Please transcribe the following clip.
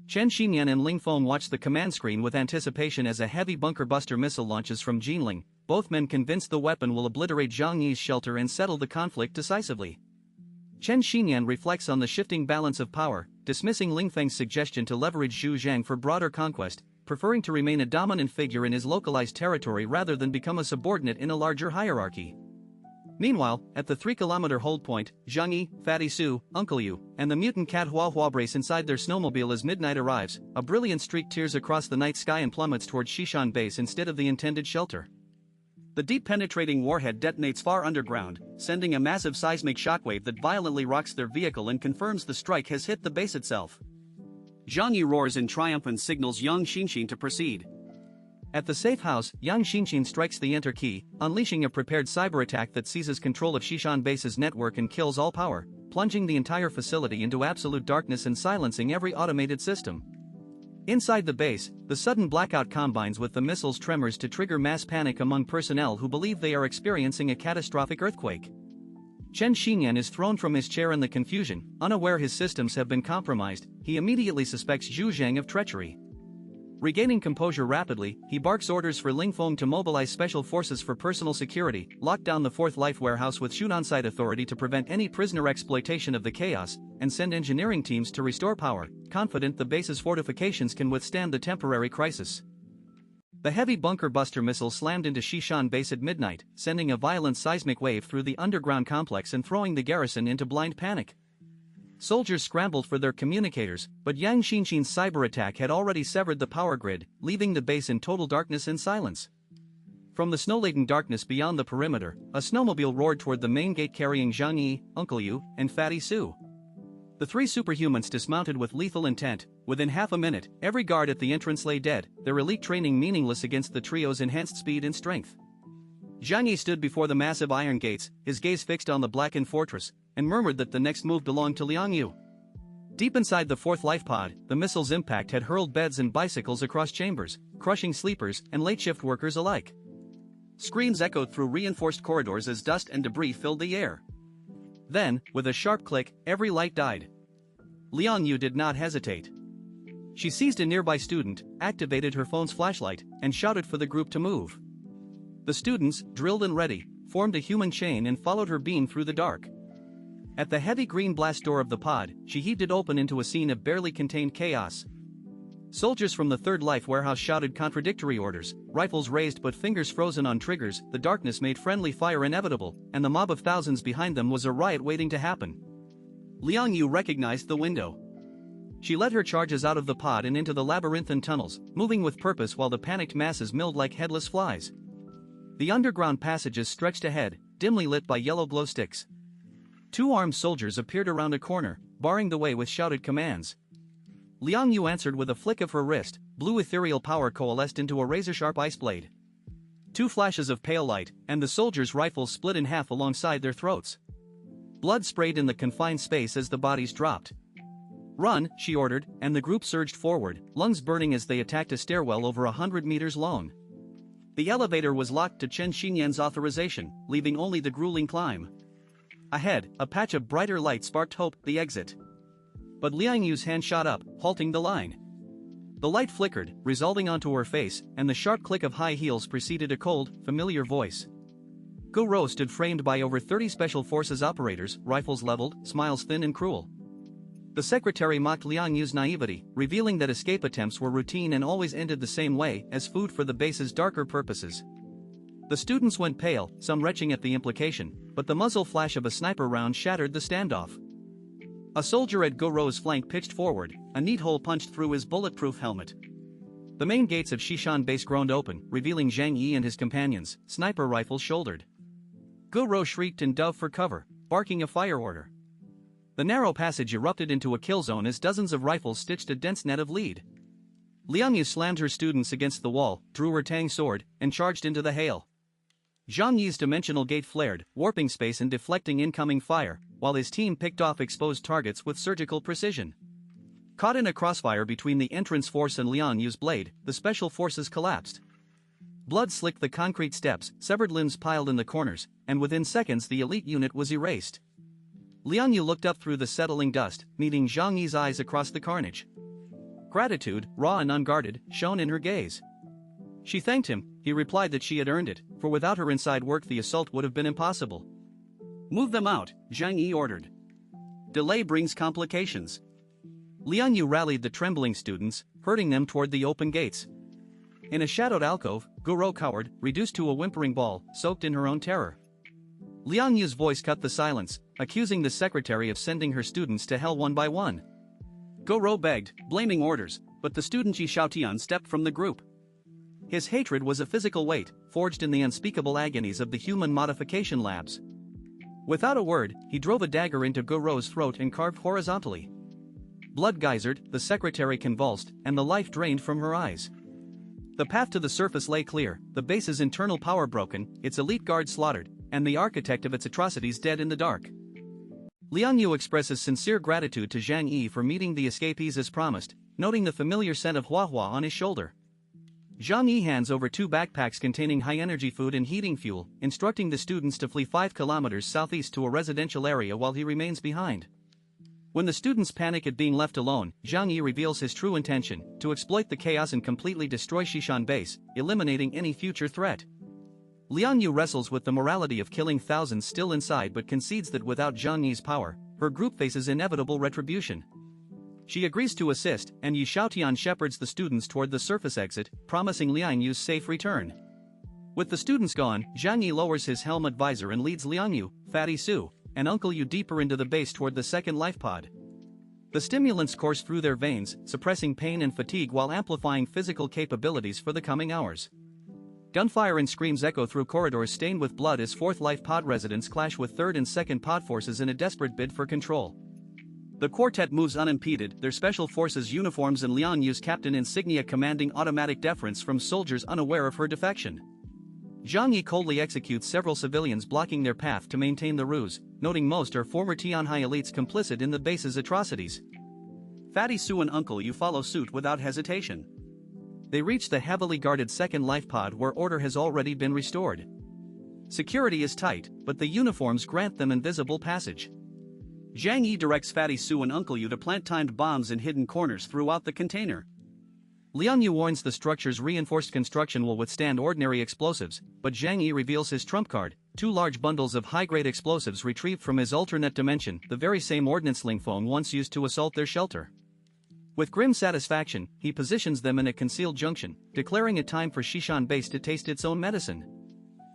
Chen Xinyan and Ling Feng watched the command screen with anticipation as a heavy bunker buster missile launches from Jinling, both men convinced the weapon will obliterate Zhang Yi's shelter and settle the conflict decisively. Chen Xinyan reflects on the shifting balance of power, dismissing Ling Feng's suggestion to leverage Zhu Zhang for broader conquest, preferring to remain a dominant figure in his localized territory rather than become a subordinate in a larger hierarchy. Meanwhile, at the 3-kilometer hold point, Zhang Yi, Fatty Su, Uncle Yu, and the mutant cat Hua Hua brace inside their snowmobile as midnight arrives. A brilliant streak tears across the night sky and plummets towards Xishan base instead of the intended shelter. The deep penetrating warhead detonates far underground, sending a massive seismic shockwave that violently rocks their vehicle and confirms the strike has hit the base itself. Zhang Yi roars in triumph and signals Yang Xinxin to proceed. At the safe house, Yang Xinxin strikes the enter key, unleashing a prepared cyber attack that seizes control of Xishan base's network and kills all power, plunging the entire facility into absolute darkness and silencing every automated system. Inside the base, the sudden blackout combines with the missile's tremors to trigger mass panic among personnel who believe they are experiencing a catastrophic earthquake. Chen Xinyan is thrown from his chair in the confusion, unaware his systems have been compromised. He immediately suspects Zhu Zhang of treachery. Regaining composure rapidly, he barks orders for Ling Feng to mobilize special forces for personal security, lock down the Fourth Life warehouse with Shunanside authority to prevent any prisoner exploitation of the chaos, and send engineering teams to restore power, confident the base's fortifications can withstand the temporary crisis. The heavy bunker buster missile slammed into Xishan base at midnight, sending a violent seismic wave through the underground complex and throwing the garrison into blind panic. Soldiers scrambled for their communicators, but Yang Xinxin's cyber attack had already severed the power grid, leaving the base in total darkness and silence. From the snow-laden darkness beyond the perimeter, a snowmobile roared toward the main gate carrying Zhang Yi, Uncle Yu, and Fatty Su. The three superhumans dismounted with lethal intent. Within half a minute, every guard at the entrance lay dead, their elite training meaningless against the trio's enhanced speed and strength. Zhang Yi stood before the massive iron gates, his gaze fixed on the blackened fortress, and murmured that the next move belonged to Liang Yu. Deep inside the Fourth Life pod, the missile's impact had hurled beds and bicycles across chambers, crushing sleepers and late-shift workers alike. Screams echoed through reinforced corridors as dust and debris filled the air. Then, with a sharp click, every light died. Liang Yu did not hesitate. She seized a nearby student, activated her phone's flashlight, and shouted for the group to move. The students, drilled and ready, formed a human chain and followed her beam through the dark. At the heavy green blast door of the pod, she heaved it open into a scene of barely contained chaos. Soldiers from the Third Life warehouse shouted contradictory orders, rifles raised but fingers frozen on triggers. The darkness made friendly fire inevitable, and the mob of thousands behind them was a riot waiting to happen. Liang Yu recognized the window. She led her charges out of the pod and into the labyrinthine tunnels, moving with purpose while the panicked masses milled like headless flies. The underground passages stretched ahead, dimly lit by yellow glow sticks. Two armed soldiers appeared around a corner, barring the way with shouted commands. Liang Yu answered with a flick of her wrist. Blue ethereal power coalesced into a razor-sharp ice blade. Two flashes of pale light, and the soldiers' rifles split in half alongside their throats. Blood sprayed in the confined space as the bodies dropped. "Run," she ordered, and the group surged forward, lungs burning as they attacked a stairwell over 100 meters long. The elevator was locked to Chen Xinyan's authorization, leaving only the grueling climb. Ahead, a patch of brighter light sparked hope, the exit. But Liang Yu's hand shot up, halting the line. The light flickered, resolving onto her face, and the sharp click of high heels preceded a cold, familiar voice. Gu Rou stood framed by over 30 Special Forces operators, rifles leveled, smiles thin and cruel. The secretary mocked Liang Yu's naivety, revealing that escape attempts were routine and always ended the same way, as food for the base's darker purposes. The students went pale, some retching at the implication, but the muzzle flash of a sniper round shattered the standoff. A soldier at Gu Rou's flank pitched forward, a neat hole punched through his bulletproof helmet. The main gates of Xishan base groaned open, revealing Zhang Yi and his companions, sniper rifles shouldered. Gu Rou shrieked and dove for cover, barking a fire order. The narrow passage erupted into a kill zone as dozens of rifles stitched a dense net of lead. Liang Yu slammed her students against the wall, drew her tang sword, and charged into the hail. Zhang Yi's dimensional gate flared, warping space and deflecting incoming fire, while his team picked off exposed targets with surgical precision. Caught in a crossfire between the entrance force and Liang Yu's blade, the special forces collapsed. Blood slicked the concrete steps, severed limbs piled in the corners, and within seconds the elite unit was erased. Liang Yu looked up through the settling dust, meeting Zhang Yi's eyes across the carnage. Gratitude, raw and unguarded, shone in her gaze. She thanked him. He replied that she had earned it, for without her inside work the assault would have been impossible. "Move them out," Zhang Yi ordered. "Delay brings complications." Liang Yu rallied the trembling students, herding them toward the open gates. In a shadowed alcove, Guro cowered, reduced to a whimpering ball, soaked in her own terror. Liang Yu's voice cut the silence, accusing the secretary of sending her students to hell one by one. Guro begged, blaming orders, but the student Ji Xiaotian stepped from the group. His hatred was a physical weight, forged in the unspeakable agonies of the human modification labs. Without a word, he drove a dagger into Guro's throat and carved horizontally. Blood geysered, the secretary convulsed, and the life drained from her eyes. The path to the surface lay clear, the base's internal power broken, its elite guard slaughtered, and the architect of its atrocities dead in the dark. Liang Yu expresses sincere gratitude to Zhang Yi for meeting the escapees as promised, noting the familiar scent of Huahua on his shoulder. Zhang Yi hands over 2 backpacks containing high-energy food and heating fuel, instructing the students to flee 5 kilometers southeast to a residential area while he remains behind. When the students panic at being left alone, Zhang Yi reveals his true intention, to exploit the chaos and completely destroy Shishan base, eliminating any future threat. Liang Yu wrestles with the morality of killing thousands still inside but concedes that without Zhang Yi's power, her group faces inevitable retribution. She agrees to assist, and Yi Xiaotian shepherds the students toward the surface exit, promising Liang Yu's safe return. With the students gone, Zhang Yi lowers his helmet visor and leads Liang Yu, Fatty Su, and Uncle Yu deeper into the base toward the second life pod. The stimulants course through their veins, suppressing pain and fatigue while amplifying physical capabilities for the coming hours. Gunfire and screams echo through corridors stained with blood as 4th life pod residents clash with 3rd and 2nd pod forces in a desperate bid for control. The quartet moves unimpeded, their special forces uniforms and Liang Yu's captain insignia commanding automatic deference from soldiers unaware of her defection. Zhang Yi coldly executes several civilians blocking their path to maintain the ruse, noting most are former Tianhai elites complicit in the base's atrocities. Fatty Su and Uncle Yu follow suit without hesitation. They reach the heavily guarded 2nd life pod where order has already been restored. Security is tight, but the uniforms grant them invisible passage. Zhang Yi directs Fatty Su and Uncle Yu to plant timed bombs in hidden corners throughout the container. Liang Yu warns the structure's reinforced construction will withstand ordinary explosives, but Zhang Yi reveals his trump card, 2 large bundles of high-grade explosives retrieved from his alternate dimension, the very same ordnance Ling phone once used to assault their shelter. With grim satisfaction, he positions them in a concealed junction, declaring it time for Shishan base to taste its own medicine.